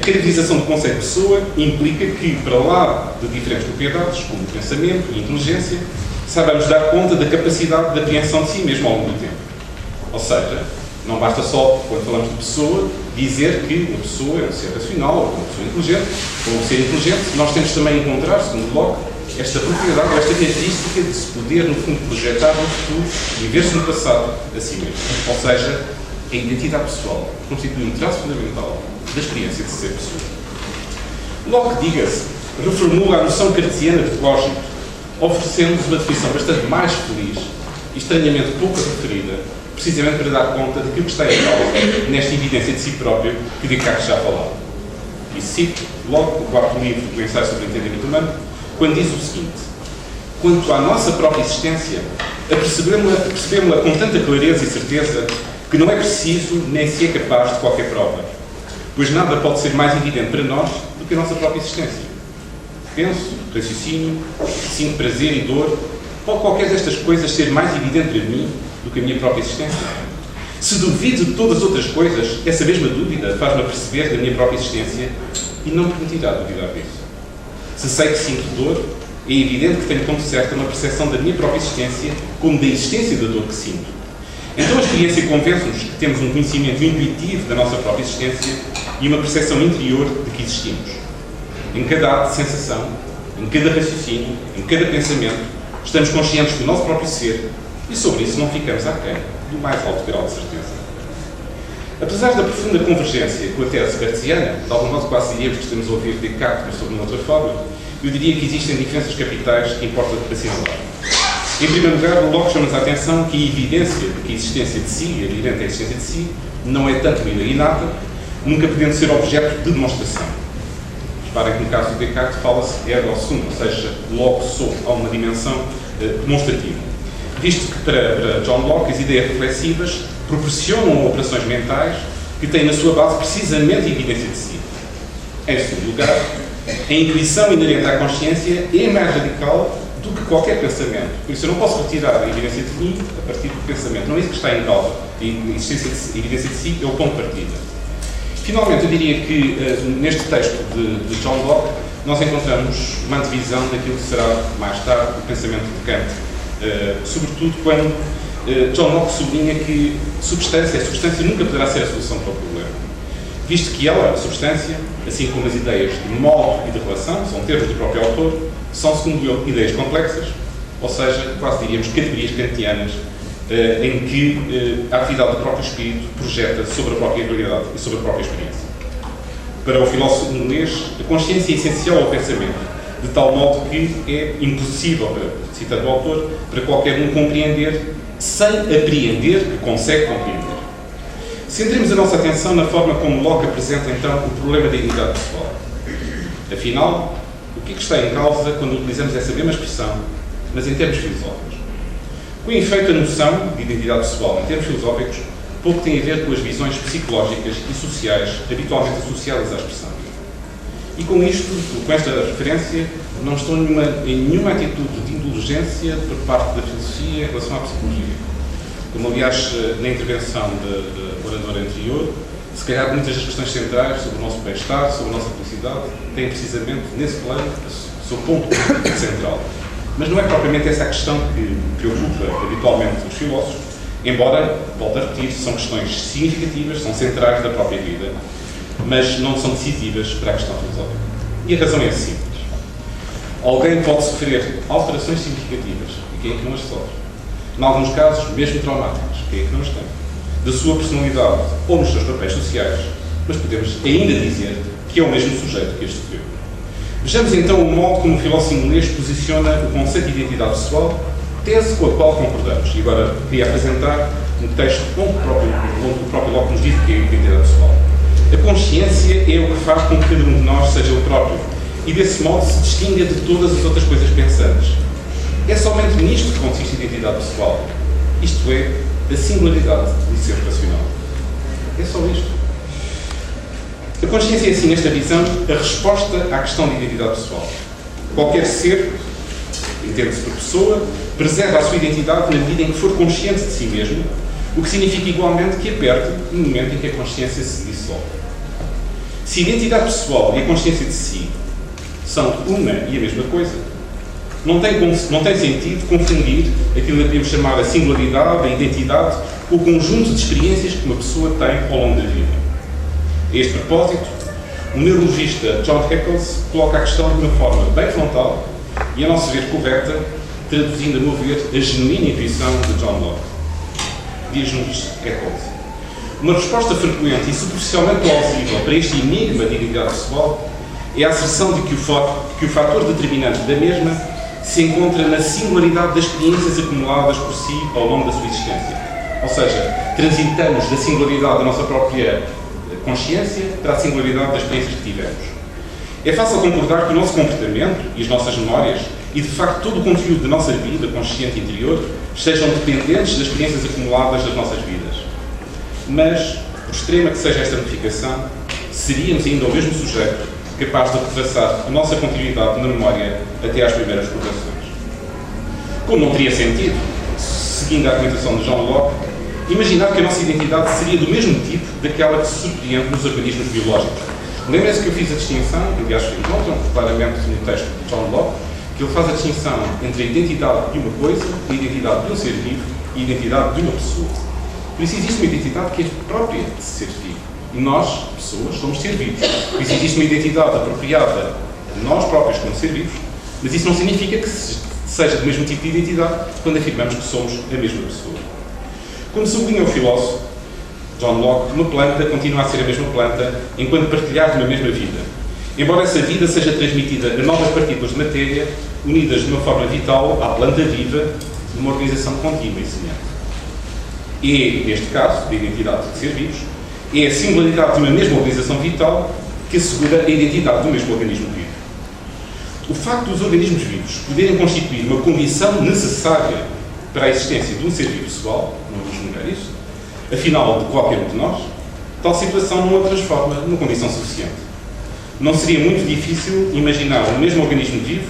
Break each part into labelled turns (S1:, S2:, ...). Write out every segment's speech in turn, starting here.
S1: caracterização do conceito de pessoa implica que, para lá de diferentes propriedades, como o pensamento e a inteligência, saibamos dar conta da capacidade de apreensão de si mesmo ao longo do tempo. Ou seja, não basta só, quando falamos de pessoa, dizer que uma pessoa é um ser racional ou uma pessoa inteligente, ou um ser inteligente. Nós temos também que encontrar, segundo Locke, esta propriedade, esta característica de se poder, no fundo, projetar no futuro e ver-se no passado a si mesmo. Ou seja, a identidade pessoal constitui um traço fundamental da experiência de ser pessoa. Locke, diga-se, reformula a noção cartesiana de cogito, oferecendo-nos uma definição bastante mais feliz e estranhamente pouco referida, precisamente para dar conta daquilo que está em causa nesta evidência de si próprio que Descartes já falava. E cito Locke, o quarto livro do Ensaio sobre o Entendimento Humano, quando diz o seguinte: quanto à nossa própria existência, apercebemos-la com tanta clareza e certeza que não é preciso nem se é capaz de qualquer prova, pois nada pode ser mais evidente para nós do que a nossa própria existência. Penso, raciocínio, sinto prazer e dor, pode qualquer destas coisas ser mais evidente para mim do que a minha própria existência? Se duvido de todas as outras coisas, essa mesma dúvida faz-me perceber da minha própria existência e não me permitirá duvidar disso. Se sei que sinto dor, é evidente que tenho como certa uma percepção da minha própria existência como da existência da dor que sinto. Então a experiência convence-nos que temos um conhecimento intuitivo da nossa própria existência e uma percepção interior de que existimos. Em cada ato de sensação, em cada raciocínio, em cada pensamento, estamos conscientes do nosso próprio ser e sobre isso não ficamos aquém do mais alto grau de certeza. Apesar da profunda convergência com a tese cartesiana, de algum modo quase diríamos que estamos a ouvir Descartes, mas sobre uma outra forma, eu diria que existem diferenças capitais que importa assinalar. Em primeiro lugar, Locke chama-nos a atenção que a evidência de que a existência de si, a inerente à existência de si, não é tanto uma ideia inata, nunca podendo ser objeto de demonstração. Reparem que no caso do Descartes fala-se ergo sum, ou seja, logo sou, há uma dimensão demonstrativa. Visto que para John Locke as ideias reflexivas proporcionam operações mentais que têm na sua base precisamente a evidência de si. Em segundo lugar, a intuição inerente à consciência é mais radical do que qualquer pensamento. Por isso eu não posso retirar a evidência de mim a partir do pensamento. Não é isso que está em causa. A evidência de si é o ponto de partida. Finalmente, eu diria que neste texto de John Locke nós encontramos uma divisão daquilo que será mais tarde o pensamento de Kant. Sobretudo quando John Locke sublinha que a substância nunca poderá ser a solução para o problema. Visto que ela, a substância, assim como as ideias de modo e de relação, são termos do próprio autor, são, segundo ele, ideias complexas, ou seja, quase diríamos categorias kantianas, em que a atividade do próprio espírito projeta sobre a própria realidade e sobre a própria experiência. Para o filósofo inglês, a consciência é essencial ao pensamento, de tal modo que é impossível, citando o autor, para qualquer um compreender sem apreender que consegue compreender. Centremos a nossa atenção na forma como Locke apresenta, então, o problema da identidade pessoal. Afinal, o que está em causa quando utilizamos essa mesma expressão, mas em termos filosóficos? Com efeito, a noção de identidade pessoal, em termos filosóficos, pouco tem a ver com as visões psicológicas e sociais habitualmente associadas à expressão. E com isto, com esta referência, não estou em nenhuma atitude de indulgência por parte da filosofia em relação à psicologia. Como, aliás, na intervenção da oradora anterior, se calhar muitas das questões centrais sobre o nosso bem-estar, sobre a nossa felicidade, têm precisamente, nesse plano, o seu ponto central. Mas não é propriamente essa a questão que preocupa habitualmente os filósofos, embora, volto a repetir, são questões significativas, são centrais da própria vida, mas não são decisivas para a questão filosófica. E a razão é simples. Alguém pode sofrer alterações significativas, e quem é que não as sofre? Em alguns casos, mesmo traumáticas, quem é que não as tem? Da sua personalidade ou nos seus papéis sociais, mas podemos ainda dizer que é o mesmo sujeito que as sofreu. Vejamos então o modo como o filósofo inglês posiciona o conceito de identidade pessoal, tese com a qual concordamos. E agora queria apresentar um texto onde o próprio Locke nos diz que é a identidade pessoal. A consciência é o que faz com que cada um de nós seja o próprio e desse modo se distinga de todas as outras coisas pensantes. É somente nisto que consiste a identidade pessoal, isto é, a singularidade do ser racional. É só isto. A consciência é, assim, nesta visão, a resposta à questão de identidade pessoal. Qualquer ser, entende-se por pessoa, preserva a sua identidade na medida em que for consciente de si mesmo, o que significa igualmente que a perde no momento em que a consciência se dissolve. Se a identidade pessoal e a consciência de si são uma e a mesma coisa, não tem sentido confundir aquilo que podemos chamar a singularidade, a identidade, com o conjunto de experiências que uma pessoa tem ao longo da vida. A este propósito, o neurologista John Eccles coloca a questão de uma forma bem frontal e, a nosso ver, correta, traduzindo, a meu ver, a genuína intuição de John Locke. Diz-nos Eccles: uma resposta frequente e superficialmente plausível para este enigma de identidade pessoal é a asserção de que o fator determinante da mesma se encontra na singularidade das experiências acumuladas por si ao longo da sua existência. Ou seja, transitamos da singularidade da nossa própria consciência para a singularidade das experiências que tivemos. É fácil concordar que o nosso comportamento e as nossas memórias e, de facto, todo o conteúdo da nossa vida consciente interior estejam dependentes das experiências acumuladas das nossas vidas. Mas, por extrema que seja esta notificação, seríamos ainda o mesmo sujeito capaz de retraçar a nossa continuidade na memória até às primeiras recordações. Como não teria sentido, seguindo a argumentação de John Locke, imaginar que a nossa identidade seria do mesmo tipo daquela que se surpreende nos organismos biológicos. Lembrem-se que eu fiz a distinção, aliás, encontram claramente no texto de John Locke, que ele faz a distinção entre a identidade de uma coisa, a identidade de um ser vivo e a identidade de uma pessoa. Por isso existe uma identidade que é própria de ser vivo. E nós, pessoas, somos ser vivos. Por isso existe uma identidade apropriada de nós próprios como ser vivos, mas isso não significa que seja do mesmo tipo de identidade quando afirmamos que somos a mesma pessoa. Como sublinha o filósofo John Locke, uma planta continua a ser a mesma planta enquanto partilhar de uma mesma vida, embora essa vida seja transmitida a novas partículas de matéria unidas de uma forma vital à planta viva de uma organização contínua e semelhante. E, neste caso, da identidade de ser vivos, é a singularidade de uma mesma organização vital que assegura a identidade do mesmo organismo vivo. O facto dos organismos vivos poderem constituir uma condição necessária para a existência de um ser vivo pessoal, não vamos negar isso, afinal de qualquer um de nós, tal situação não a transforma numa condição suficiente. Não seria muito difícil imaginar um mesmo organismo vivo,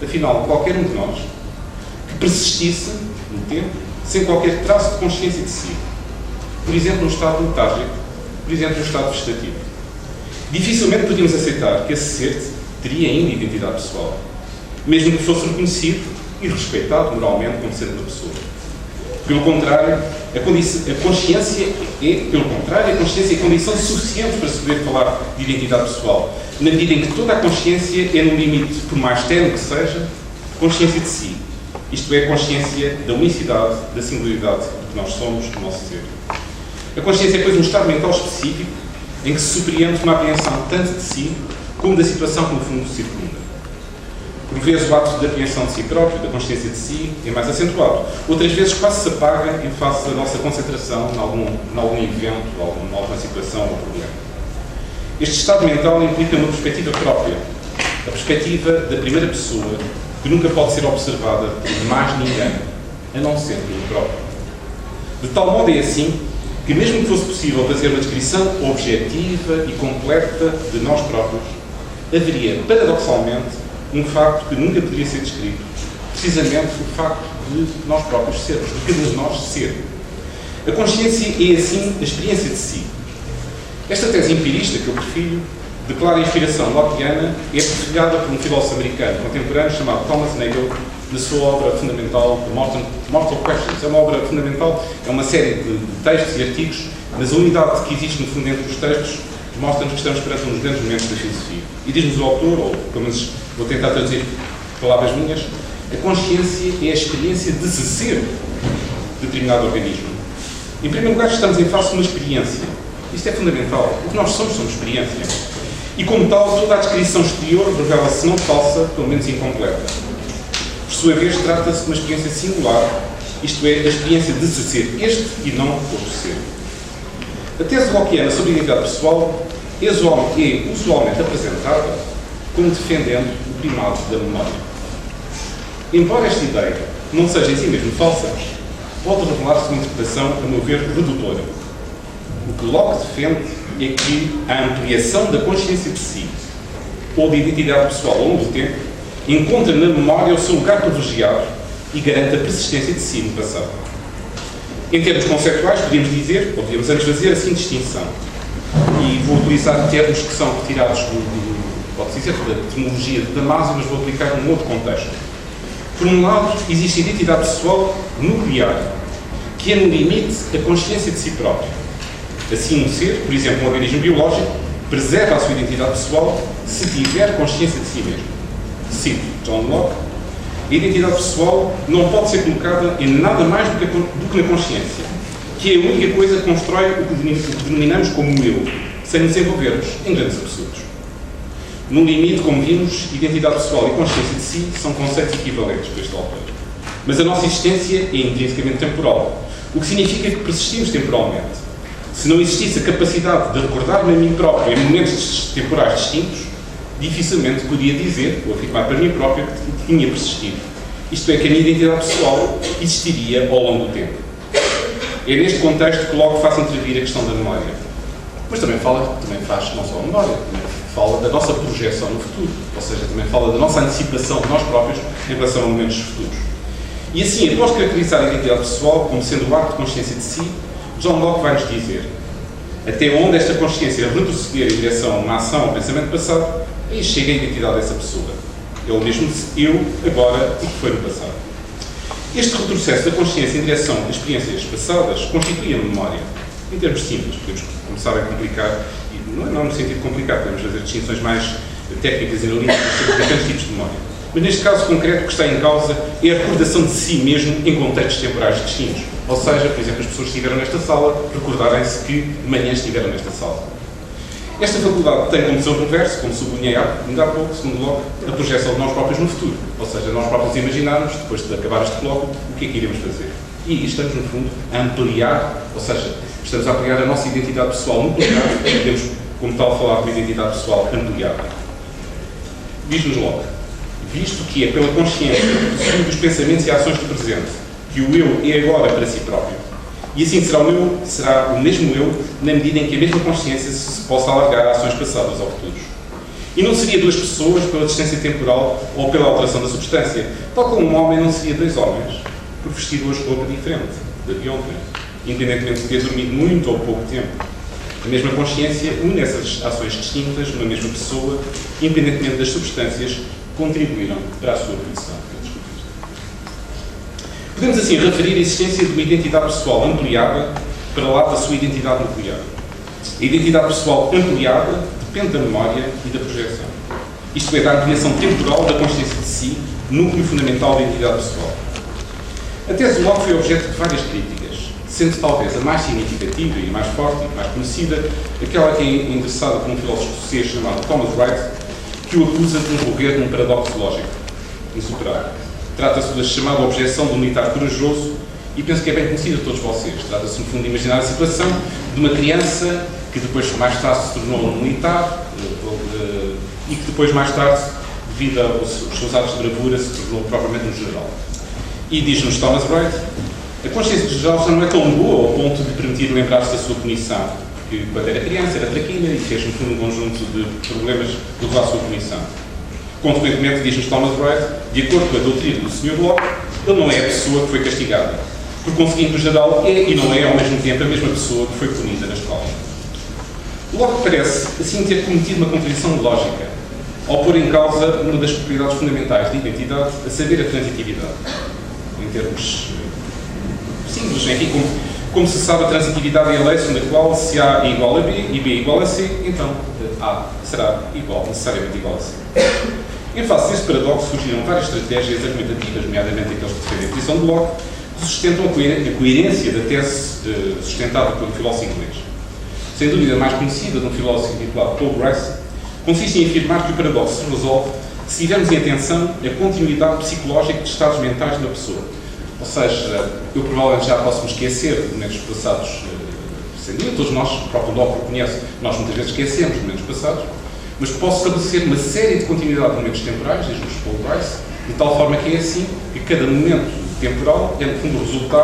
S1: afinal de qualquer um de nós, que persistisse no tempo sem qualquer traço de consciência de si. Por exemplo, no estado letárgico, por exemplo, no estado vegetativo. Dificilmente podíamos aceitar que esse ser teria ainda identidade pessoal, mesmo que fosse reconhecido e respeitado moralmente como sendo uma pessoa. Pelo contrário, a consciência é condição suficiente para se poder falar de identidade pessoal, na medida em que toda a consciência é, no limite, por mais ténue que seja, consciência de si. Isto é, a consciência da unicidade, da singularidade que nós somos, do nosso ser. A consciência é, pois, um estado mental específico em que se surpreende uma apreensão tanto de si como da situação que, no fundo, circunda. Por vezes, o ato da apreensão de si próprio, da consciência de si, é mais acentuado. Outras vezes, quase se apaga em face da nossa concentração em algum evento, em alguma situação ou problema. Este estado mental implica uma perspectiva própria, a perspectiva da primeira pessoa, que nunca pode ser observada por mais ninguém, a não ser pelo próprio. De tal modo é assim que, mesmo que fosse possível fazer uma descrição objetiva e completa de nós próprios, haveria, paradoxalmente, um facto que nunca poderia ser descrito. Precisamente o facto de nós próprios sermos, de cada um de nós ser. A consciência é, assim, a experiência de si. Esta tese empirista que eu prefiro declara a inspiração lockeana e é partilhada por um filósofo americano contemporâneo chamado Thomas Nagel, na sua obra fundamental, The Mortal Questions. É uma obra fundamental, é uma série de textos e artigos, mas a unidade que existe, no fundo, entre os textos mostra-nos que estamos perante um dos grandes momentos da filosofia. E diz-nos o autor, ou pelo menos vou tentar traduzir palavras minhas, a consciência é a experiência de se ser determinado organismo. Em primeiro lugar, estamos em face de uma experiência. Isto é fundamental. O que nós somos experiência. E, como tal, toda a descrição exterior revela-se não falsa, pelo menos incompleta. Por sua vez, trata-se de uma experiência singular, isto é, a experiência de se ser este e não outro ser. A tese lockeana sobre a identidade pessoal é usualmente apresentada como defendendo o primado da memória. Embora esta ideia não seja em si mesmo falsa, pode revelar-se uma interpretação, a meu ver, redutora. O que Locke defende é que a ampliação da consciência de si ou da identidade pessoal ao longo do tempo encontra na memória o seu lugar privilegiado e garante a persistência de si no passado. Em termos conceptuais, podemos dizer, ou podemos antes fazer, assim distinção. E vou utilizar termos que são retirados pode dizer, da etimologia de Damasio, mas vou aplicar num outro contexto. Por um lado, existe a identidade pessoal nuclear, que é, no limite, a consciência de si próprio. Assim, um ser, por exemplo, um organismo biológico, preserva a sua identidade pessoal se tiver consciência de si mesmo. Cito John Locke: a identidade pessoal não pode ser colocada em nada mais do que na consciência, que é a única coisa que constrói o que denominamos como eu, sem nos envolvermos em grandes absurdos. No limite, como vimos, identidade pessoal e consciência de si são conceitos equivalentes para este autor. Mas a nossa existência é intrinsecamente temporal, o que significa que persistimos temporalmente. Se não existisse a capacidade de recordar-me a mim próprio em momentos temporais distintos, dificilmente podia dizer, ou afirmar para mim próprio, que tinha persistido. Isto é, que a minha identidade pessoal existiria ao longo do tempo. É neste contexto que logo faz intervir a questão da memória. Mas também faz não só a memória, também fala da nossa projeção no futuro, ou seja, também fala da nossa antecipação de nós próprios em relação a momentos futuros. E assim, após caracterizar a identidade pessoal como sendo o ato de consciência de si, John Locke vai-nos dizer: até onde esta consciência retroceder em direção a uma ação ou pensamento passado, aí chega a identidade dessa pessoa. É o mesmo eu, agora e que foi no passado. Este retrocesso da consciência em direção a experiências passadas constitui a memória. Em termos simples, podemos começar a complicar, e não no sentido complicado, podemos fazer distinções mais técnicas e analíticas sobre diferentes tipos de memória. Mas neste caso concreto, o que está em causa é a recordação de si mesmo em contextos temporais distintos. Ou seja, por exemplo, as pessoas que estiveram nesta sala recordarem-se que de manhã estiveram nesta sala. Esta faculdade tem como seu reverso, como sublinhei ainda há pouco, segundo Locke, a projeção de nós próprios no futuro. Ou seja, nós próprios imaginarmos, depois de acabar este bloco, o que é que iremos fazer. E estamos, no fundo, a ampliar, ou seja, estamos a ampliar a nossa identidade pessoal nuclear, podemos, como tal, falar de identidade pessoal ampliada. Diz-nos Locke: visto que é pela consciência dos pensamentos e ações do presente que o eu é agora para si próprio, e assim será o mesmo eu na medida em que a mesma consciência se possa alargar a ações passadas ou futuros. E não seria duas pessoas pela distância temporal ou pela alteração da substância, tal como um homem não seria dois homens por vestir hoje roupa diferente da de ontem, independentemente de ter dormido muito ou pouco tempo. A mesma consciência une essas ações distintas numa mesma pessoa, independentemente das substâncias que contribuíram para a sua produção. Podemos assim referir a existência de uma identidade pessoal ampliada para lá da sua identidade nuclear. A identidade pessoal ampliada depende da memória e da projeção. Isto é, da ampliação temporal da consciência de si, núcleo fundamental da identidade pessoal. A tese de Locke foi objeto de várias críticas, sendo talvez a mais significativa e mais forte e mais conhecida aquela que é endereçada por um filósofo escocês chamado Thomas Wright, que o acusa de incorrer num paradoxo lógico insuperável. Trata-se da chamada objeção do militar corajoso e penso que é bem conhecida de todos vocês. Trata-se, no fundo, de imaginar a situação de uma criança que depois, mais tarde, se tornou um militar e que depois, mais tarde, devido aos seus atos de bravura, se tornou propriamente um general. E diz-nos Thomas Wright: a consciência do general já não é tão boa ao ponto de permitir lembrar-se da sua punição, porque quando era criança era traquina e fez, no fundo, um conjunto de problemas que levou à sua punição. Consequentemente, diz-nos Thomas Wright, de acordo com a doutrina do Sr. Locke, ele não é a pessoa que foi castigada. Por conseguinte, o geral é e não é, ao mesmo tempo, a mesma pessoa que foi punida na escola. Locke parece, assim, ter cometido uma contradição lógica, ao pôr em causa uma das propriedades fundamentais da identidade, a saber, a transitividade. Em termos simples, enfim, como se sabe, a transitividade é a lei segundo a qual, se A é igual a B e B é igual a C, então A será necessariamente igual a C. Em face deste paradoxo, surgiram várias estratégias argumentativas, nomeadamente aqueles que defendem a posição de Locke, que sustentam a coerência da tese sustentada pelo filósofo inglês. Sem dúvida, a mais conhecida de um filósofo intitulado Paul Bryce, consiste em afirmar que o paradoxo se resolve se tivermos em atenção a continuidade psicológica de estados mentais da pessoa. Ou seja, eu provavelmente já posso me esquecer de momentos passados, sem dúvida, todos nós, o próprio Locke reconhece, nós muitas vezes esquecemos de momentos passados, mas posso estabelecer uma série de continuidade de momentos temporais, diz-nos Paul Bryce, de tal forma que é assim que cada momento temporal é, no fundo, o resultado